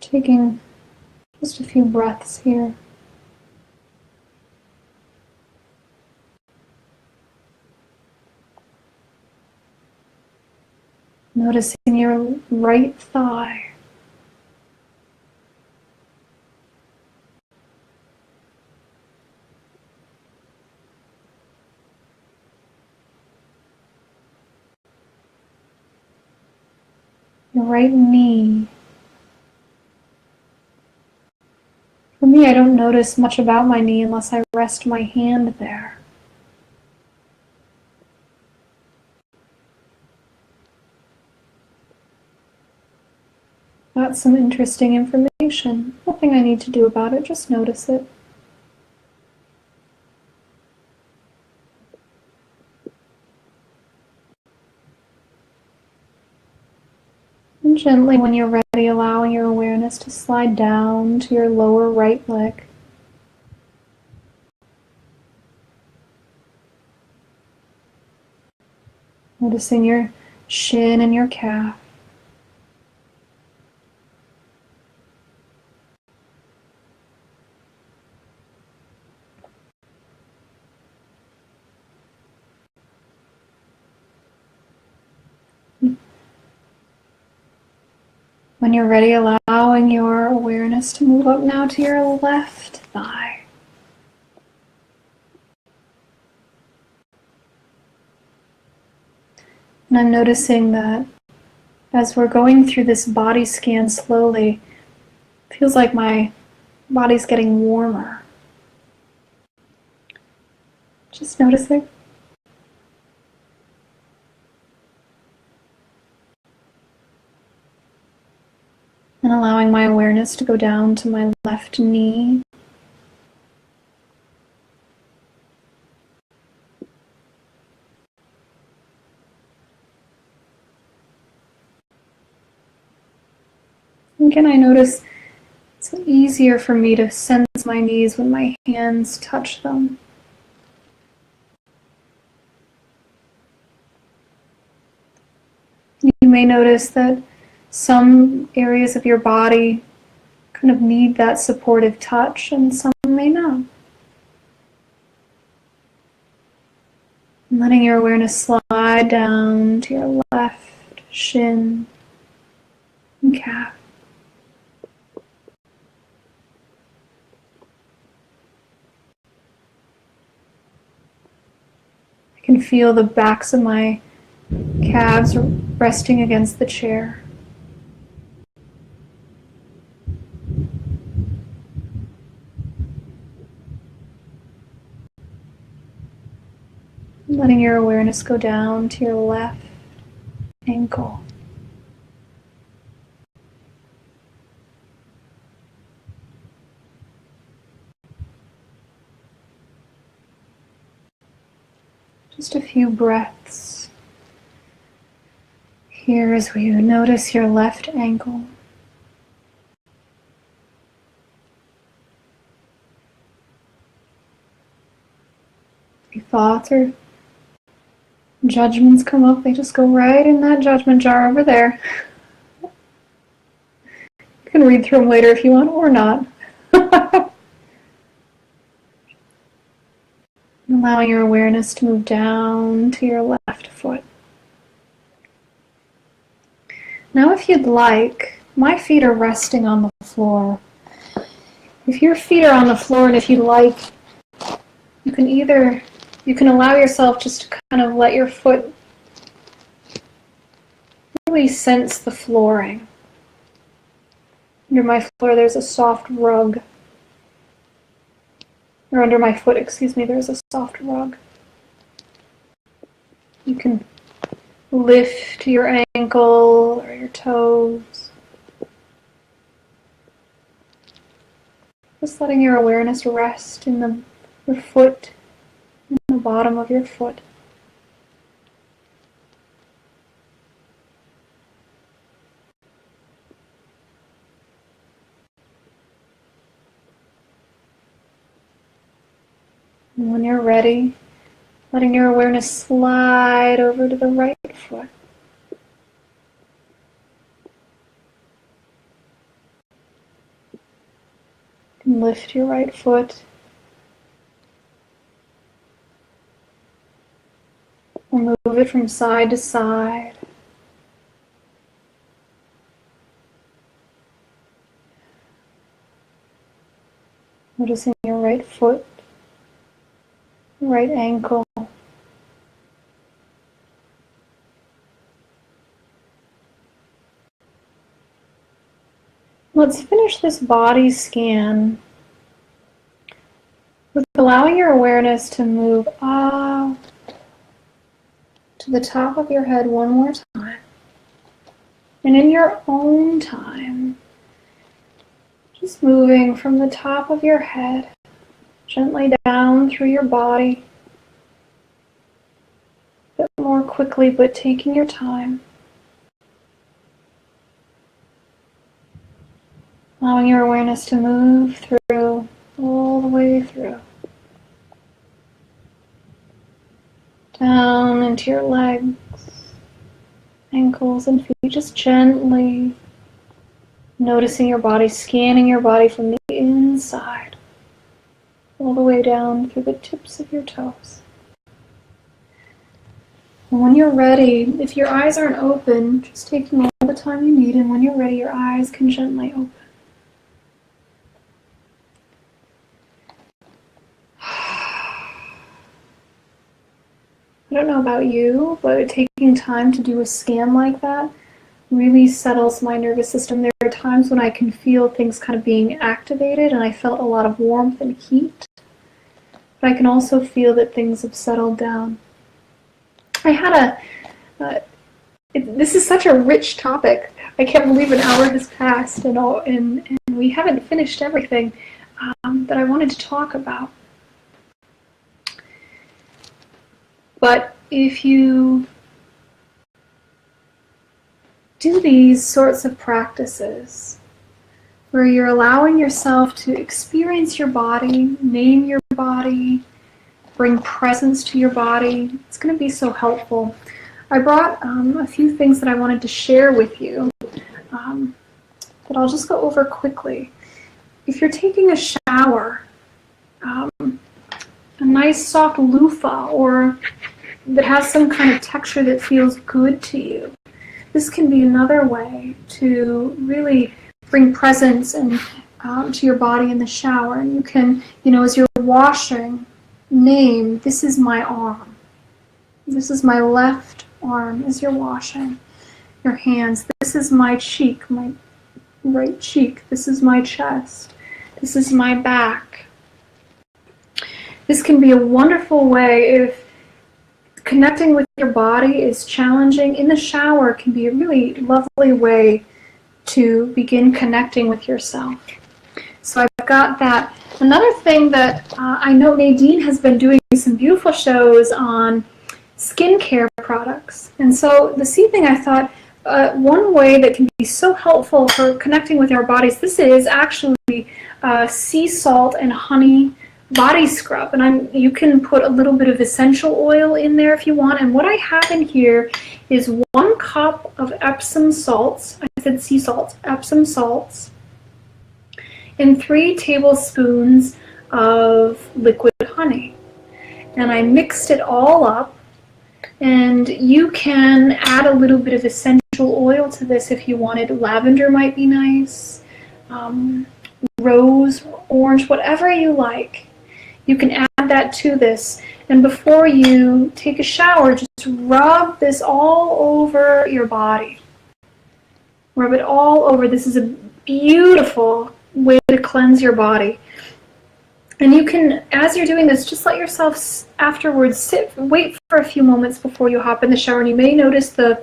Taking just a few breaths here. Noticing your right thigh. Your right knee. For me, I don't notice much about my knee unless I rest my hand there. That's some interesting information. Nothing I need to do about it, just notice it. And gently, when you're ready, allowing your awareness to slide down to your lower right leg. Noticing your shin and your calf. When you're ready, allowing your awareness to move up now to your left thigh. And I'm noticing that as we're going through this body scan slowly, it feels like my body's getting warmer. Just noticing. And allowing my awareness to go down to my left knee. Again, I notice it's easier for me to sense my knees when my hands touch them. You may notice that some areas of your body kind of need that supportive touch and some may not. And letting your awareness slide down to your left shin and calf. I can feel the backs of my calves resting against the chair. Letting your awareness go down to your left ankle. Just a few breaths here as we notice your left ankle. If thoughts or judgments come up, they just go right in that judgment jar over there. can read through them later if you want, or not. Allowing your awareness to move down to your left foot. Now if you'd like, my feet are resting on the floor. If your feet are on the floor, and if you'd like, you can allow yourself just to kind of let your foot really sense the flooring. Under my floor there's a soft rug. Or under my foot, excuse me, there's a soft rug. You can lift your ankle or your toes. Just letting your awareness rest in your foot, in the bottom of your foot. And when you're ready, letting your awareness slide over to the right foot. And lift your right foot. And move it from side to side. Noticing your right foot, right ankle. Let's finish this body scan with allowing your awareness to move up to the top of your head one more time. And in your own time, just moving from the top of your head gently down through your body, a bit more quickly, but taking your time. Allowing your awareness to move through, all the way through. Down into your legs, ankles and feet, just gently noticing your body, scanning your body from the inside, all the way down through the tips of your toes. And when you're ready, if your eyes aren't open, just taking all the time you need, and when you're ready, your eyes can gently open. I don't know about you, but taking time to do a scan like that really settles my nervous system. There are times when I can feel things kind of being activated, and I felt a lot of warmth and heat. But I can also feel that things have settled down. I had this is such a rich topic. I can't believe an hour has passed and we haven't finished everything that I wanted to talk about. But if you do these sorts of practices where you're allowing yourself to experience your body, name your body, bring presence to your body, it's going to be so helpful. I brought a few things that I wanted to share with you that I'll just go over quickly. If you're taking a shower, a nice soft loofah or that has some kind of texture that feels good to you. This can be another way to really bring presence and to your body in the shower. And you can, as you're washing, name, this is my arm. This is my left arm as you're washing your hands. This is my cheek, my right cheek. This is my chest. This is my back. This can be a wonderful way if connecting with your body is challenging. In the shower can be a really lovely way to begin connecting with yourself. So I've got that. Another thing that I know Nadine has been doing some beautiful shows on skincare products. And so this evening I thought one way that can be so helpful for connecting with our bodies, this is actually sea salt and honey body scrub, and you can put a little bit of essential oil in there if you want. And what I have in here is 1 cup of Epsom salts. I said sea salts, Epsom salts, and 3 tablespoons of liquid honey. And I mixed it all up, and you can add a little bit of essential oil to this if you wanted. Lavender might be nice, rose, orange, whatever you like. You can add that to this, and before you take a shower, just rub this all over your body. Rub it all over. This is a beautiful way to cleanse your body. And you can, as you're doing this, just let yourself afterwards wait for a few moments before you hop in the shower, and you may notice the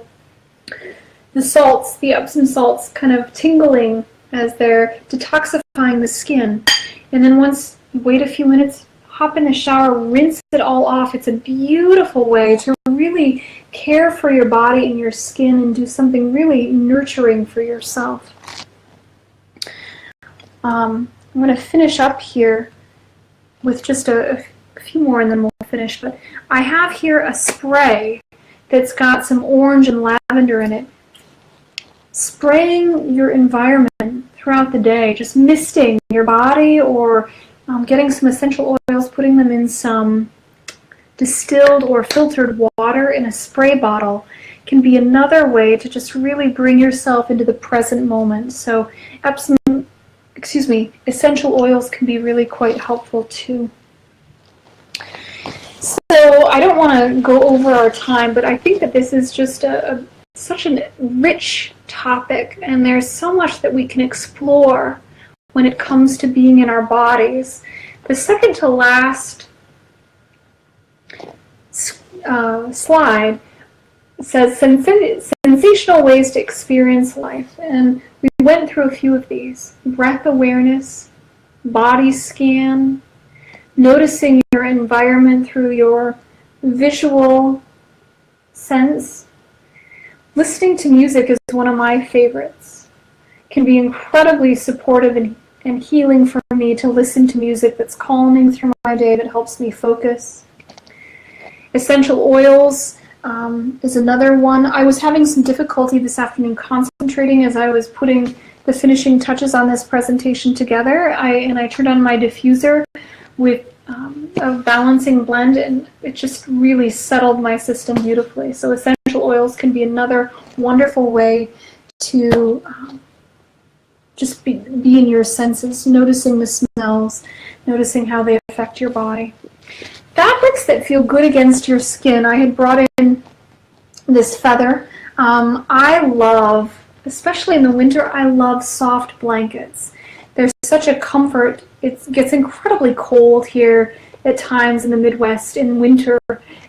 salts, the Epsom salts, kind of tingling as they're detoxifying the skin. And then once you wait a few minutes, hop in the shower, rinse it all off. It's a beautiful way to really care for your body and your skin and do something really nurturing for yourself. I'm going to finish up here with just a few more and then we'll finish. But I have here a spray that's got some orange and lavender in it. Spraying your environment throughout the day, just misting your body, or getting some essential oils, putting them in some distilled or filtered water in a spray bottle can be another way to just really bring yourself into the present moment. So essential oils can be really quite helpful too. So I don't want to go over our time, but I think that this is just such a rich topic, and there's so much that we can explore when it comes to being in our bodies. The second to last slide says sensational ways to experience life, and we went through a few of these. Breath awareness, body scan, noticing your environment through your visual sense. Listening to music is one of my favorites. It can be incredibly supportive and healing for me to listen to music that's calming through my day, that helps me focus. Essential oils is another one. I was having some difficulty this afternoon concentrating as I was putting the finishing touches on this presentation together. I turned on my diffuser with a balancing blend, and it just really settled my system beautifully. So essential oils can be another wonderful way to just be in your senses, noticing the smells, noticing how they affect your body. Fabrics that feel good against your skin. I had brought in this feather. I love, especially in the winter, I love soft blankets. There's such a comfort. It gets incredibly cold here at times in the Midwest in winter,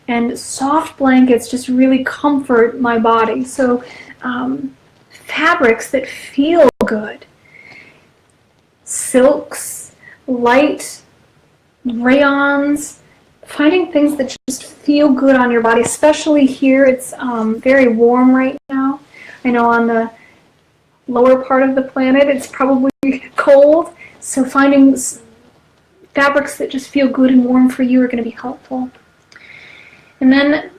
and soft blankets just really comfort my body. So fabrics that feel good. Silks, light rayons, finding things that just feel good on your body, especially here. It's very warm right now. I know on the lower part of the planet it's probably cold, so finding fabrics that just feel good and warm for you are going to be helpful. And then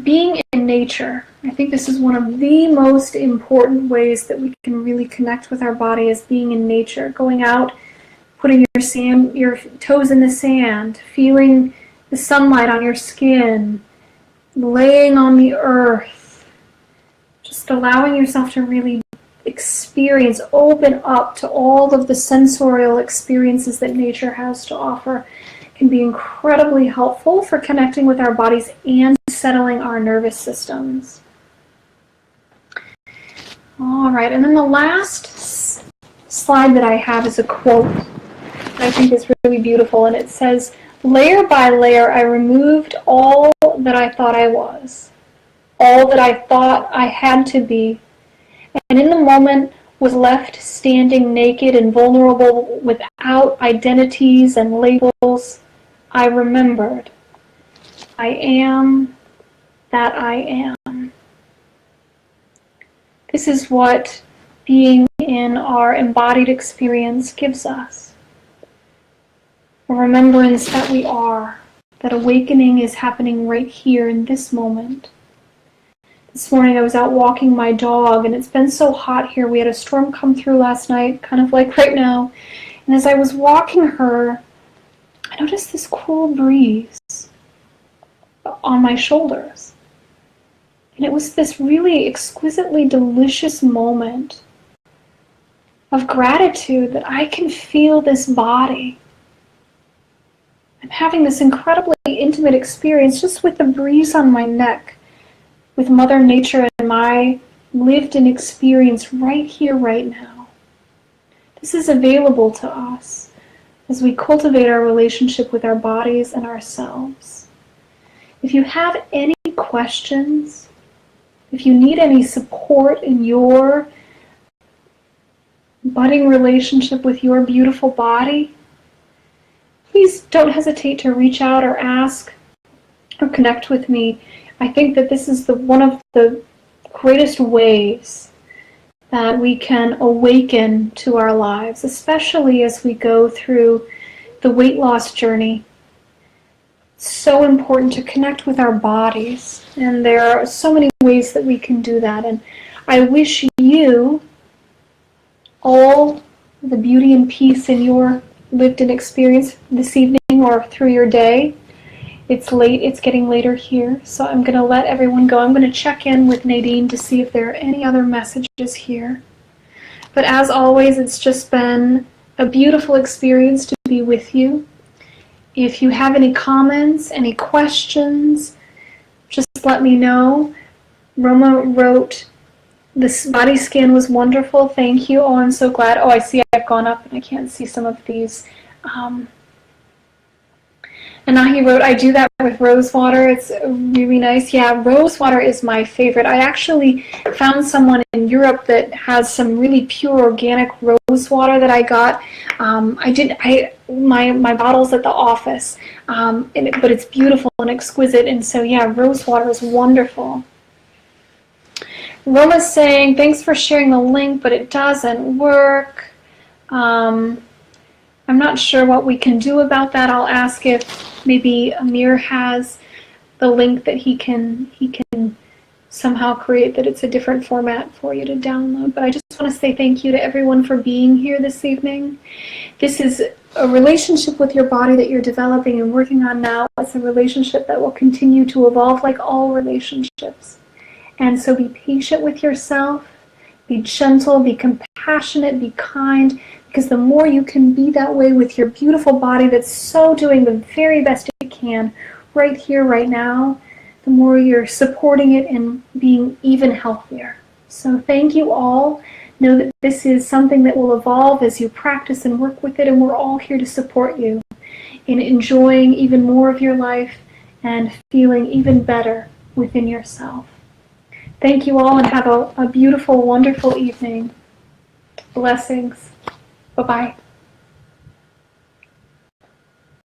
being in nature. I think this is one of the most important ways that we can really connect with our body, is being in nature, going out, putting your toes in the sand, feeling the sunlight on your skin, laying on the earth, just allowing yourself to really experience, open up to all of the sensorial experiences that nature has to offer, can be incredibly helpful for connecting with our bodies and settling our nervous systems. All right, and then the last slide that I have is a quote that I think is really beautiful, and it says, "Layer by layer, I removed all that I thought I was, all that I thought I had to be, and in the moment was left standing naked and vulnerable without identities and labels. I remembered. I am that I am." This is what being in our embodied experience gives us. A remembrance that we are, that awakening is happening right here in this moment. This morning I was out walking my dog, and it's been so hot here. We had a storm come through last night, kind of like right now. And as I was walking her, I noticed this cool breeze on my shoulders. And it was this really exquisitely delicious moment of gratitude that I can feel this body. I'm having this incredibly intimate experience just with the breeze on my neck, with Mother Nature and my lived-in experience right here, right now. This is available to us as we cultivate our relationship with our bodies and ourselves. If you have any questions, if you need any support in your budding relationship with your beautiful body, please don't hesitate to reach out or ask or connect with me. I think that this is one of the greatest ways that we can awaken to our lives, especially as we go through the weight loss journey. It's so important to connect with our bodies, and there are so many ways that we can do that. And I wish you all the beauty and peace in your lived-in experience this evening or through your day. It's late, it's getting later here, so I'm going to let everyone go. I'm going to check in with Nadine to see if there are any other messages here. But as always, it's just been a beautiful experience to be with you. If you have any comments, any questions, just let me know. Roma wrote, "This body scan was wonderful. Thank you. Oh, I'm so glad." Oh, I see I've gone up and I can't see some of these. Anahi wrote, "I do that with rose water. It's really nice." Yeah, rose water is my favorite. I actually found someone in Europe that has some really pure organic rose water that I got. My bottle's at the office, but it's beautiful and exquisite. And so, yeah, rose water is wonderful. Roma's saying, "Thanks for sharing the link, but it doesn't work." I'm not sure what we can do about that. I'll ask if maybe Amir has the link that he can somehow create that it's a different format for you to download. But I just want to say thank you to everyone for being here this evening. This is a relationship with your body that you're developing and working on now. It's a relationship that will continue to evolve like all relationships. And so be patient with yourself, be gentle, be compassionate, be kind, because the more you can be that way with your beautiful body that's so doing the very best it can right here, right now, the more you're supporting it and being even healthier. So thank you all. Know that this is something that will evolve as you practice and work with it, and we're all here to support you in enjoying even more of your life and feeling even better within yourself. Thank you all and have a beautiful, wonderful evening. Blessings. Bye-bye.